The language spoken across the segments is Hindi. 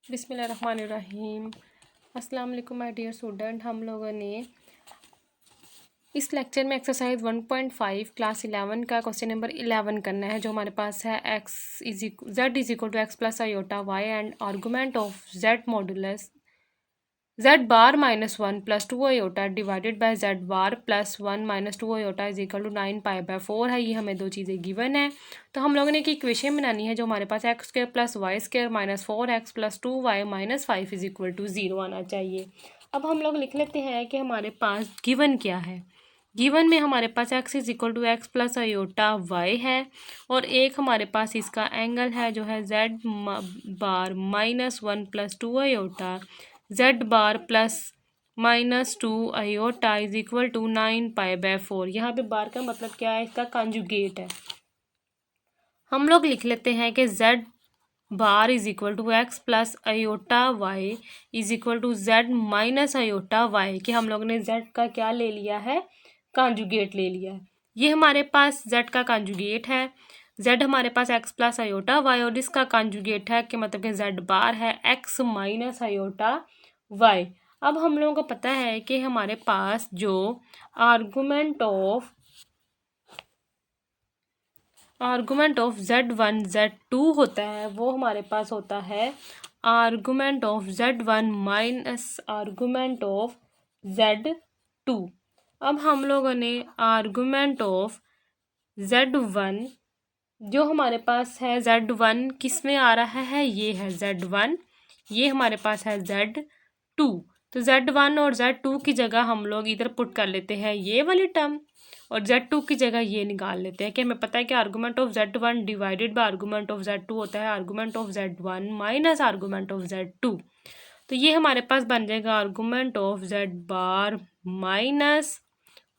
बिस्मिल्लाहिर्रहमानिर्रहीम। अस्सलाम वालेकुम माय डियर स्टूडेंट। हम लोगों ने इस लेक्चर में एक्सरसाइज 1.5 क्लास 11 का क्वेश्चन नंबर 11 करना है, जो हमारे पास है z is equal to x plus iota y and argument of z modulus z bar minus 1 plus 2 iota divided by z bar plus 1 minus 2 iota is equal to 9 pi है। ये हमें दो चीज़ें गिवन है, तो हम लोगों ने एक इक्वेशन बनानी है जो हमारे पास x square plus y square minus 4x plus 2y minus 5 is equal to 0 आना चाहिए। अब हम लोग लिख लेते हैं कि हमारे पास गिवन क्या है। गिवन में हमारे पास x is equal to x plus iota y है, और एक हमारे पास इसका एंगल है जो है z bar minus 1 plus 2 iota z bar plus minus 2 iota is equal to 9 pi. यहाँ पे बार का मतलब क्या है, इसका कॉन्जुगेट है। हम लोग लिख लेते हैं कि z bar is equal to x plus iota y is equal to z minus iota y, कि हम लोग ने z का क्या ले लिया है, कॉन्जुगेट ले लिया है। ये हमारे पास z का कॉन्जुगेट है, z हमारे पास x प्लस आयोटा वाई, और इसका कॉन्जुगेट है कि मतलब कि z बार है x माइनस आयोटा वाई। अब हम लोगों को पता है कि हमारे पास जो आर्गूमेंट ऑफ z1 z2 होता है, वो हमारे पास होता है argument of z1 minus argument of z2। अब हम लोगों ने आर्गूमेंट ऑफ z1 जो हमारे पास है, z1 किस में आ रहा है, ये है z1, ये हमारे पास है z2। तो z1 और z2 की जगह हम लोग इधर पुट कर लेते हैं ये वाली टर्म, और z2 की जगह ये निकाल लेते हैं कि हमें पता है कि argument of z1 divided by argument of z2 होता है argument of z1 minus argument of z2। तो ये हमारे पास बन जाएगा argument of z bar minus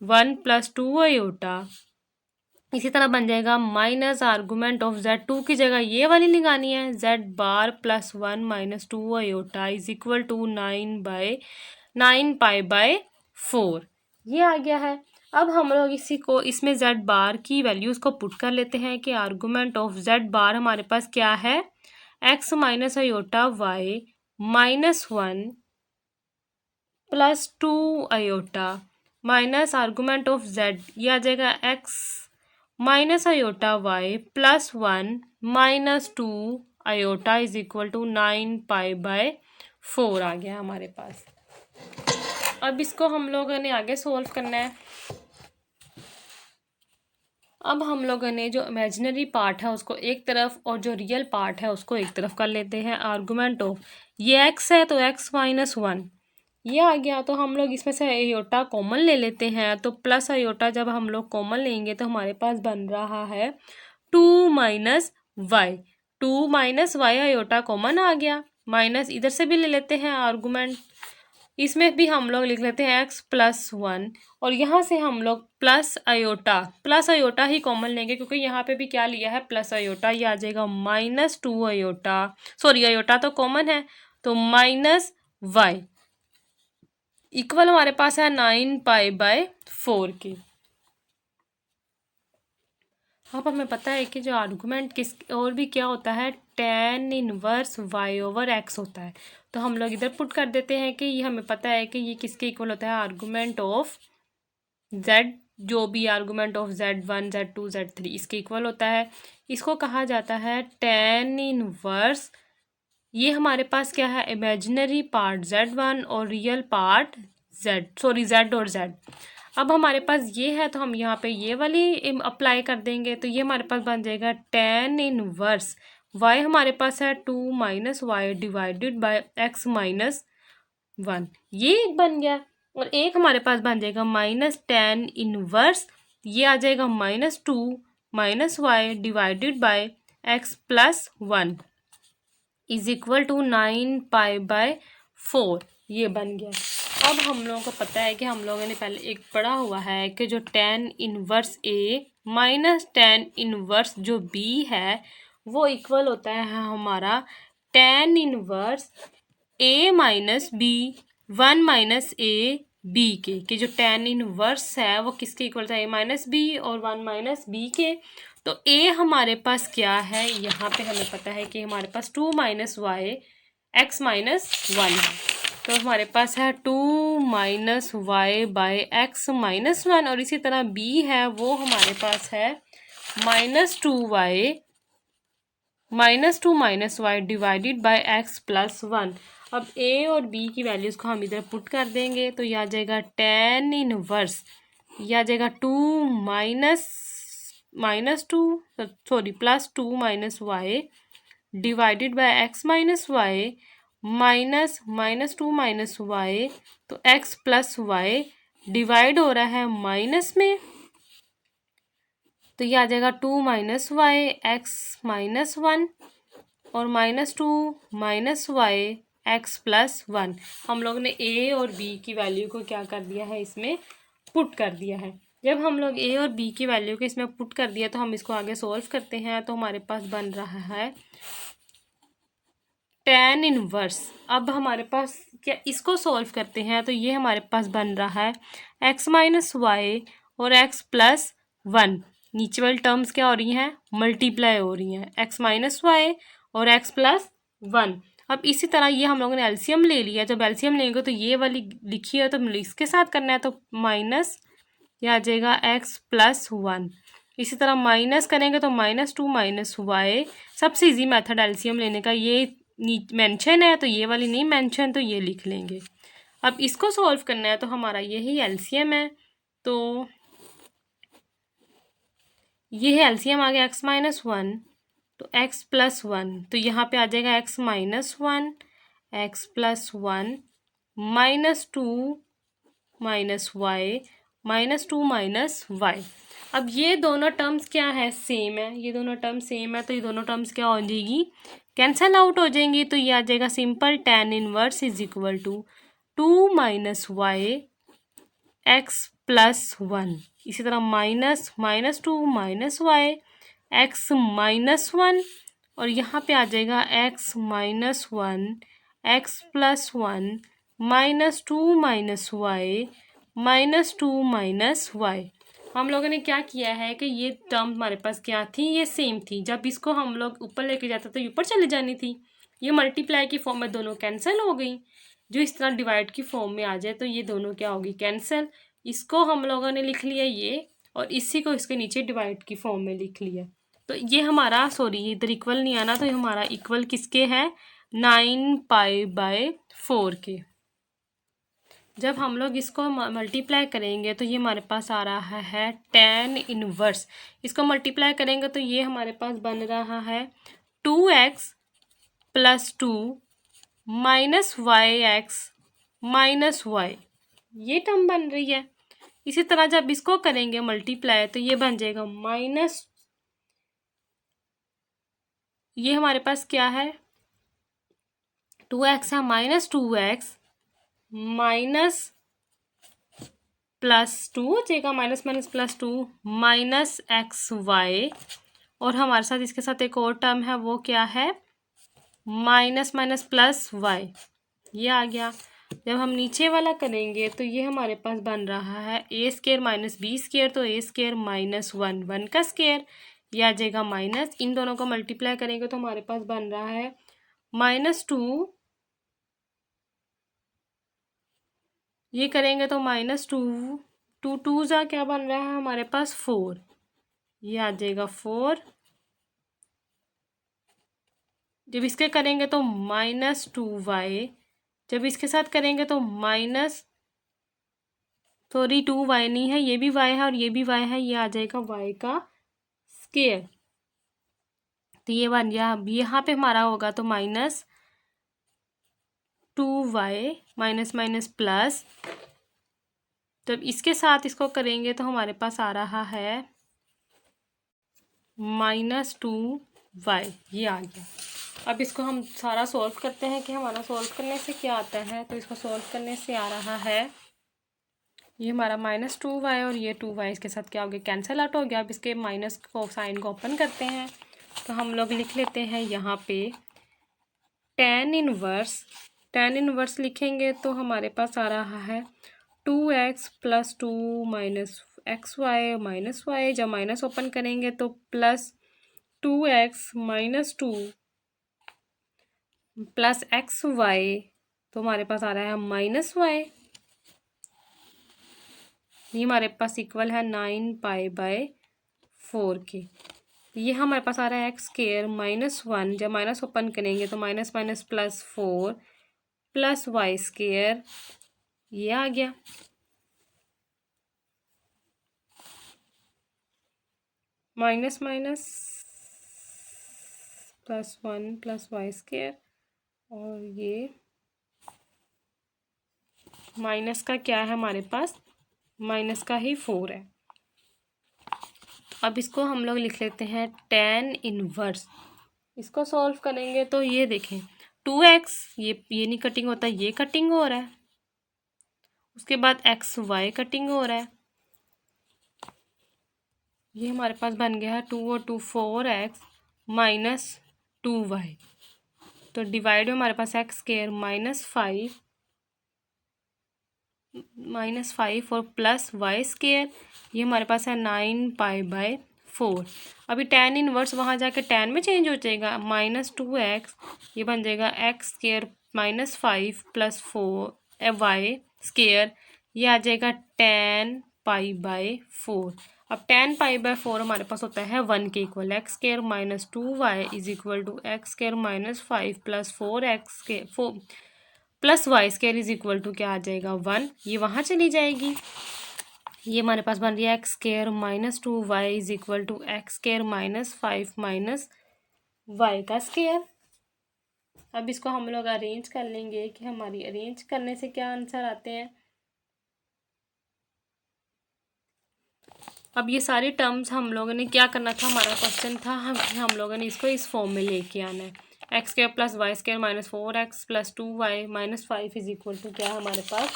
1 plus 2 iota, इसी तरह बन जाएगा माइनस आर्गूमेंट ऑफ z2 की जगह ये वाली निकालनी है, z bar plus 1 minus 2 iota is equal to 9 pi. ये आ गया है। अब हम लोग इसी को इसमें z बार की वैल्यूज़ को पुट कर लेते हैं कि आर्गूमेंट ऑफ z बार हमारे पास क्या है, x minus iota y minus 1 plus 2 iota minus argument of z, ये आ जाएगा x minus iota y plus 1 minus 2 iota is equal to 9 pi आ गया हमारे पास। अब इसको हम लोगों ने आगे सोल्व करना है। अब हम लोगों ने जो इमेजिनरी पार्ट है उसको एक तरफ और जो रियल पार्ट है उसको एक तरफ कर लेते हैं। आर्गूमेंट ऑफ ये x है तो x माइनस 1 ये आ गया, तो हम लोग इसमें से आयोटा कॉमन ले लेते हैं, तो प्लस आयोटा जब हम लोग कॉमन लेंगे तो हमारे पास बन रहा है 2 minus y, 2 minus y iota common आ गया, माइनस इधर से भी ले लेते हैं आर्गूमेंट, इसमें भी हम लोग लिख लेते हैं x प्लस 1, और यहाँ से हम लोग प्लस आयोटा ही कॉमन लेंगे क्योंकि यहाँ पे भी क्या लिया है, प्लस आयोटा। ये आ जाएगा माइनस 2 आयोटा, सॉरी आयोटा तो कॉमन है, तो माइनस वाई इक्वल हमारे पास है 9 पाई/4 की। अब हमें पता है कि जो आर्गूमेंट किस और भी क्या होता है, tan inverse y over x होता है, तो हम लोग इधर पुट कर देते हैं कि ये हमें पता है कि ये किसके इक्वल होता है, आर्गूमेंट ऑफ z, जो भी argument of z1 z2 z3 इसके इक्वल होता है। इसको कहा जाता है tan इनवर्स, ये हमारे पास क्या है, इमेजिनरी पार्ट z1 और रियल पार्ट z और z। अब हमारे पास ये है तो हम यहाँ पे ये वाली अप्लाई कर देंगे, तो ये हमारे पास बन जाएगा tan इनवर्स y हमारे पास है 2 minus y divided by x minus 1, ये एक बन गया, और एक हमारे पास बन जाएगा माइनस tan इनवर्स, ये आ जाएगा minus 2 minus y divided by x plus 1 is equal to 9 pi, ये बन गया। अब हम लोगों को पता है कि हम लोगों ने पहले एक पढ़ा हुआ है कि जो tan inverse a minus tan inverse जो b है वो इक्वल होता है हमारा tan inverse a minus b 1 minus a b के, कि जो tan इनवर्स है वो किसके इक्वल था, a माइनस b और 1 माइनस b के। तो a हमारे पास क्या है, यहाँ पे हमें पता है कि हमारे पास 2 minus y x minus one है। तो हमारे पास है 2 minus y by x minus one, और इसी तरह बी है वो हमारे पास है -2y -2 divided by x plus one. अब ए और बी की वैल्यूज़ को हम इधर पुट कर देंगे तो यह आ जाएगा tan इनवर्स, यह आ जाएगा 2 +2 minus y divided by x minus y minus -2 minus y, तो एक्स प्लस वाई डिवाइड हो रहा है माइनस में, तो ये आ जाएगा 2 minus y x minus one और -2 minus y x plus one. हम लोग ने ए और बी की वैल्यू को क्या कर दिया है, इसमें पुट कर दिया है। जब हम लोग ए और बी की वैल्यू को इसमें पुट कर दिया तो हम इसको आगे सोल्व करते हैं। तो हमारे पास बन रहा है tan इनवर्स। अब हमारे पास क्या, इसको सोल्व करते हैं तो ये हमारे पास बन रहा है एक्स माइनस वाई और एक्स प्लस वन। नीचे वाली टर्म्स क्या हो रही हैं, मल्टीप्लाई हो रही हैं, एक्स माइनस वाई और एक्स प्लस वन। अब इसी तरह ये हम लोगों ने एलसीएम ले लिया। जब एलसीएम लेंगे तो ये वाली लिखी है तो इसके साथ करना है, तो माइनस यह आ जाएगा एक्स प्लस वन। इसी तरह माइनस करेंगे तो -2 माइनस वाई। सबसे इजी मेथड एलसीएम लेने का, ये मेंशन है तो ये वाली नहीं मेंशन, तो ये लिख लेंगे। अब इसको सॉल्व करना है तो हमारा यही एलसीएम है, तो ये है एलसीएम आ गया एक्स माइनस वन, तो एक्स प्लस वन, तो यहाँ पे आ जाएगा x minus one x plus one -2 minus y -2 minus y. अब ये दोनों टर्म्स क्या है, सेम है, ये दोनों टर्म्स सेम है, तो ये दोनों टर्म्स क्या हो जाएगी, कैंसल आउट हो जाएंगी। तो ये आ जाएगा simple tan inverse is equal to 2 minus y x plus one. इसी तरह -2 minus y x minus one, और यहाँ पे आ जाएगा x minus one x plus one -2 minus y -2 minus y. हम लोगों ने क्या किया है कि ये टर्म हमारे पास क्या थी, ये सेम थी। जब इसको हम लोग ऊपर लेके जाते तो ऊपर चली जानी थी। ये मल्टीप्लाई की फॉर्म में दोनों कैंसिल हो गई। जो इस तरह डिवाइड की फॉर्म में आ जाए तो ये दोनों क्या होगी, कैंसिल। इसको हम लोगों ने लिख लिया ये, और इसी को इसके नीचे डिवाइड की फॉर्म में लिख लिया। तो ये हमारा, सॉरी इधर इक्वल नहीं आना, तो ये हमारा इक्वल किसके है, 9π/4 के। जब हम लोग इसको मल्टीप्लाई करेंगे तो ये हमारे पास आ रहा है tan इनवर्स। इसको मल्टीप्लाई करेंगे तो ये हमारे पास बन रहा है 2x plus 2 minus y x minus y, ये टर्म बन रही है। इसी तरह जब इसको करेंगे मल्टीप्लाई तो ये बन जाएगा माइनस, ये हमारे पास क्या है 2x है, -2x माइनस +2 हो जाएगा, minus minus +2 minus x y, और हमारे साथ इसके साथ एक और टर्म है वो क्या है माइनस माइनस प्लस वाई, ये आ गया। जब हम नीचे वाला करेंगे तो ये हमारे पास बन रहा है a² माइनस b², तो a² माइनस वन, वन का स्क्वायर, ये आ जाएगा माइनस। इन दोनों को मल्टीप्लाई करेंगे तो हमारे पास बन रहा है -2, ये करेंगे तो -2, 2 जा क्या बन रहा है हमारे पास 4, ये आ जाएगा 4। जब इसके करेंगे तो -2y, जब इसके साथ करेंगे तो सॉरी 2y नहीं है, ये भी y है और ये भी y है, ये आ जाएगा y का स्क्वायर। तो ये बन गया, यहाँ पे हमारा होगा तो -2y माइनस माइनस प्लस, जब इसके साथ इसको करेंगे तो हमारे पास आ रहा है -2y, ये आ गया। अब इसको हम सारा सॉल्व करते हैं कि हमारा सॉल्व करने से क्या आता है। तो इसको सॉल्व करने से आ रहा है ये हमारा -2y और ये 2y इसके साथ क्या हो गया, कैंसिल आउट हो गया। अब इसके माइनस को साइन को ओपन करते हैं तो हम लोग लिख लेते हैं यहाँ पे tan इनवर्स लिखेंगे तो हमारे पास आ रहा है 2x plus 2 minus x y minus y, जब माइनस ओपन करेंगे तो plus 2x minus 2 plus x y, तो हमारे पास आ रहा है माइनस वाई। ये हमारे पास इक्वल है 9 पाई/4 के। ये हमारे पास आ रहा है एक्स स्क्वायर -1, जब माइनस ओपन करेंगे तो minus minus +4 plus y square, ये आ गया। Minus minus +1 plus y square, और ये माइनस का क्या है हमारे पास, माइनस का ही 4 है। अब इसको हम लोग लिख लेते हैं tan इनवर्स। इसको सॉल्व करेंगे तो ये देखें 2x, ये नहीं कटिंग होता, ये कटिंग हो रहा है। उसके बाद एक्स वाई कटिंग हो रहा है। ये हमारे पास बन गया है 2 और 2 4x -2y। तो डिवाइड में हमारे पास एक्स स्क्वायर -5 और प्लस वाई स्क्वायर, ये हमारे पास है 9 पाई/4। अभी tan इनवर्स वहाँ जाके tan में चेंज हो जाएगा, -2x, ये बन जाएगा x square -5 plus 4 y square, ये आ जाएगा tan पाई/4। अब tan पाई/4 हमारे पास होता है 1 के equal. X square -2y is equal to x square -5 plus 4x के 4 plus y square is equal to क्या आ जाएगा 1, ये वहाँ चली जाएगी। ये हमारे पास बन रही है x square -2y is equal to x square -5 minus y का स्क्वायर। अब इसको हम लोग अरेंज कर लेंगे कि हमारी अरेंज करने से क्या आंसर आते हैं। अब ये सारी टर्म्स हम लोगों ने क्या करना था, हमारा क्वेश्चन था हम लोगों ने इसको इस फॉर्म में लेके आना है। X square plus y square -4x plus 2y -5 is equal to क्या हमारे पास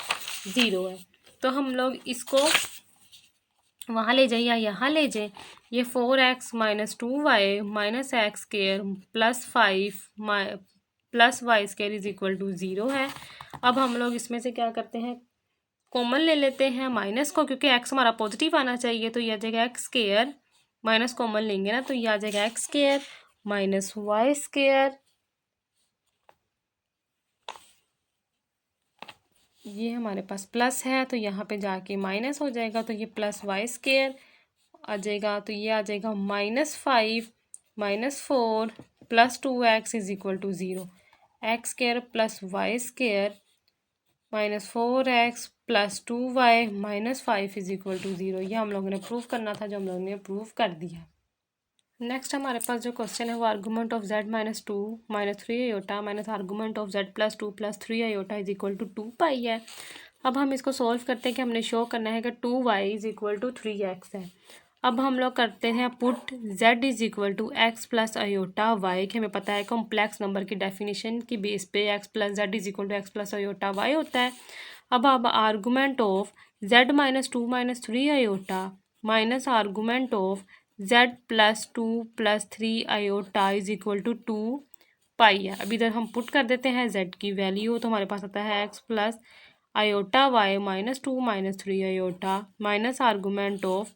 0 है। तो हम लोग इसको वहाँ ले जाए या यहाँ ले जाए। ये 4x -2y minus x square plus 5 plus y square is equal to 0 है। अब हम लोग इसमें से क्या करते हैं, कॉमन ले लेते हैं माइनस को, क्योंकि एक्स हमारा पॉजिटिव आना चाहिए। तो ये आ जाएगा एक्स स्क्वायर, माइनस कॉमन लेंगे ना, तो ये आ जाएगा x square minus y square. ये हमारे पास प्लस है तो यहाँ पे जाके माइनस हो जाएगा, तो ये प्लस वाई स्क्वायर आ जाएगा। तो ये आ जाएगा -5 -4 plus 2x is equal to 0। X square plus y square -4x plus 2y -5 is equal to 0। ये हम लोगों ने प्रूव करना था, जो हम लोगों ने प्रूव कर दिया। नेक्स्ट हमारे पास जो क्वेश्चन है वो argument of z -2 -3 iota minus argument of z +2 + 3 iota is equal to 2 pi है। अब हम इसको सॉल्व करते हैं कि हमने शो करना है कि 2y is equal to 3x है। अब हम लोग करते हैं put z is equal to x plus iota y, कि हमें पता है कॉम्प्लेक्स नंबर की डेफिनेशन की बेस पे x plus z is equal to x plus iota y होता है। अब argument of z -2 -3 iota minus argument of z +2 + 3 iota is equal to 2 pi है। अब इधर हम पुट कर देते हैं z की वैल्यू, तो हमारे पास आता है x plus iota y -2 -3 iota minus argument of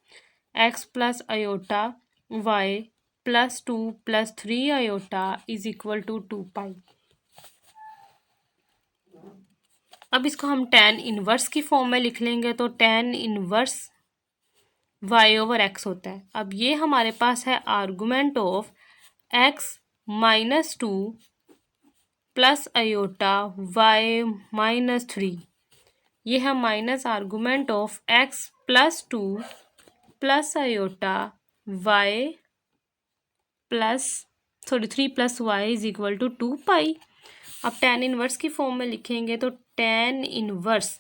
x plus iota y +2 + 3 iota is equal to 2 pi. अब इसको हम tan इनवर्स की फॉर्म में लिख लेंगे, तो tan इनवर्स y/x होता है। अब ये हमारे पास है argument of x -2 plus iota y -3, ये है minus argument of x +2 plus iota y plus 3 + y is equal to 2 pi. अब tan इनवर्स की फॉर्म में लिखेंगे तो tan इनवर्स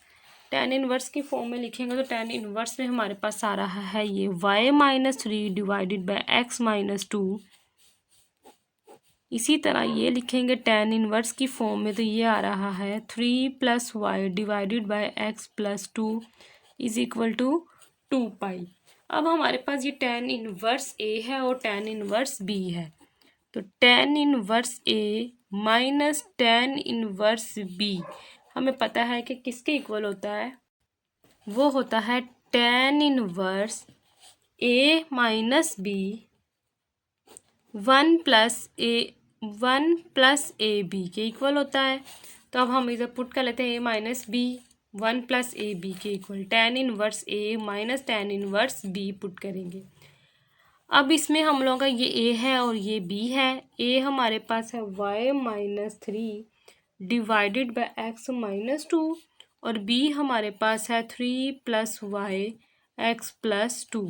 की फॉर्म में लिखेंगे तो tan इनवर्स में हमारे पास आ रहा है ये y -3 डिवाइडेड बाय x -2। इसी तरह ये लिखेंगे tan इनवर्स की फॉर्म में, तो ये आ रहा है 3 + y divided by x +2 is equal to 2 pi. अब हमारे पास ये tan इनवर्स a है और tan इनवर्स b है, तो tan inverse a minus tan inverse b हमें पता है कि किसके इक्वल होता है, वो होता है tan inverse a - b 1 + a 1 plus A B के इक्वल होता है। तो अब हम इधर पुट कर लेते हैं a minus b, 1 plus A B के equal tan inverse a minus tan inverse b put करेंगे। अब इसमें हम लोगों का ये ए है और ये बी है। ए हमारे पास है y minus 3 divided by x minus 2 और बी हमारे पास है 3 प्लस वाई एक्स प्लस 2।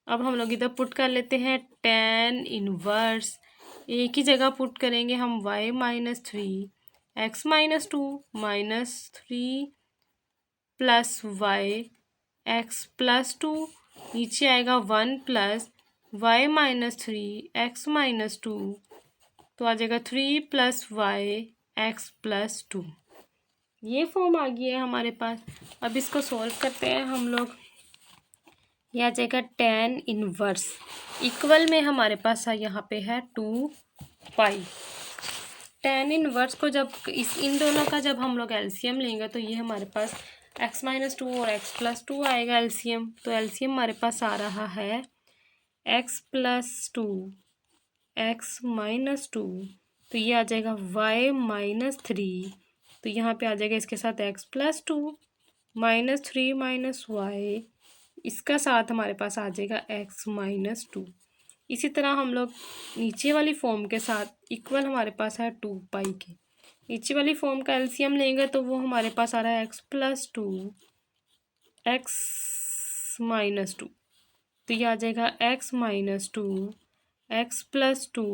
अब हम लोग इधर पुट कर लेते हैं tan इनवर्स, ए की जगह पुट करेंगे हम y minus 3 x minus 2 minus 3 plus y x plus 2, नीचे आएगा 1 plus y minus 3 x minus 2, तो आ जाएगा 3 प्लस वाई एक्स प्लस 2। ये फॉर्म आ गया है हमारे पास। अब इसको सॉल्व करते हैं हम लोग। ये आ जाएगा tan इनवर्स इक्वल में हमारे पास है यहाँ पे है 2 पाई। tan इनवर्स को जब इन दोनों का जब हम लोग एलसीएम लेंगे तो ये हमारे पास x माइनस 2 और x प्लस 2 आएगा एलसीएम। तो एलसीएम हमारे पास आ रहा है x प्लस 2 x माइनस 2, तो ये आ जाएगा y माइनस 3, तो यहाँ पे आ जाएगा इसके साथ x plus 2 minus 3 minus y, इसका साथ हमारे पास आ जाएगा x माइनस 2। इसी तरह हम लोग नीचे वाली फॉर्म के साथ इक्वल हमारे पास है 2 पाई के। नीचे वाली फॉर्म का एलसीएम लेंगे तो वो हमारे पास आ रहा है x प्लस 2 x माइनस 2, तो ये आ जाएगा x minus 2 x plus 2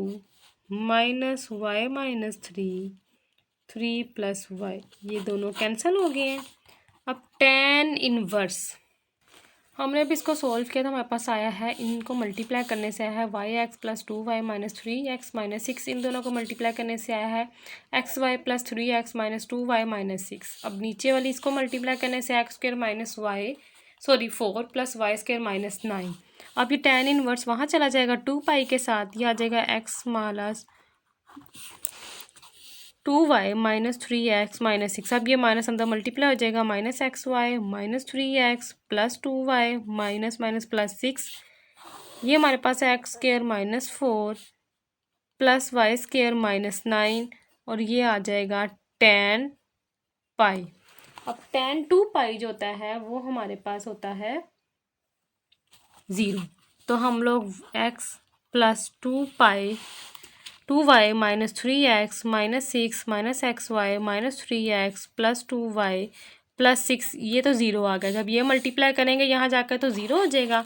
minus y minus 3 plus y, ये दोनों कैंसिल हो गए हैं। अब tan इनवर्स हमने भी इसको सॉल्व किया तो हमारे पास आया है, इनको मल्टीप्लाई करने से आया है y x plus 2 y minus 3 x minus 6, इन दोनों को मल्टीप्लाई करने से आया है x y plus 3 x minus 2 y minus 6। अब नीचे वाली इसको मल्टीप्लाई करने से x square minus y 4 plus y square minus 9। अब ये tan इनवर्स वहाँ चला जाएगा 2 पाई के साथ, ये आ जाएगा x minus 2y minus 3x minus 6। अब ये माइनस अंदर मल्टीप्लाई हो जाएगा minus x y minus 3x plus 2y minus minus plus 6, ये हमारे पास है x square minus 4 plus y square minus 9 और ये आ जाएगा tan पाई। अब tan 2 पाई जो होता है वो हमारे पास होता है 0, तो हम लोग x plus 2 pi 2y minus 3x minus 6 minus x y minus 3x plus 2y plus 6, ये तो 0 आ गया। जब ये मल्टीप्लाई करेंगे यहाँ जाकर तो 0 हो जाएगा।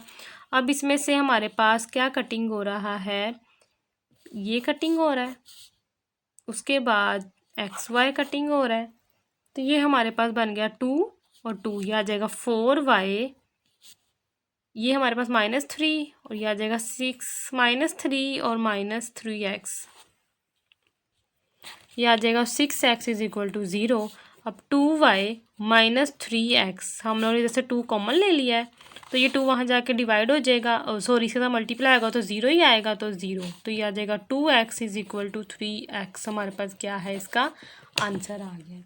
अब इसमें से हमारे पास क्या कटिंग हो रहा है, ये कटिंग हो रहा है, उसके बाद एक्स वाई कटिंग हो रहा है, तो ये हमारे पास बन गया 2 और 2, ये आ जाएगा 4y, ये हमारे पास माइनस 3 और ये आ जाएगा 6 माइनस 3 और माइनस 3x, ये आ जाएगा 6x इज इक्वल टू 0। अब 2y माइनस 3x, हम लोगों ने जैसे 2 कॉमन ले लिया है तो ये 2 वहाँ जाके डिवाइड हो जाएगा, सॉरी इसके साथ मल्टीप्लाई आएगा तो 0 ही आएगा, तो 0, तो ये आ जाएगा 2x is equal to 3x। हमारे पास क्या है, इसका आंसर आ गया।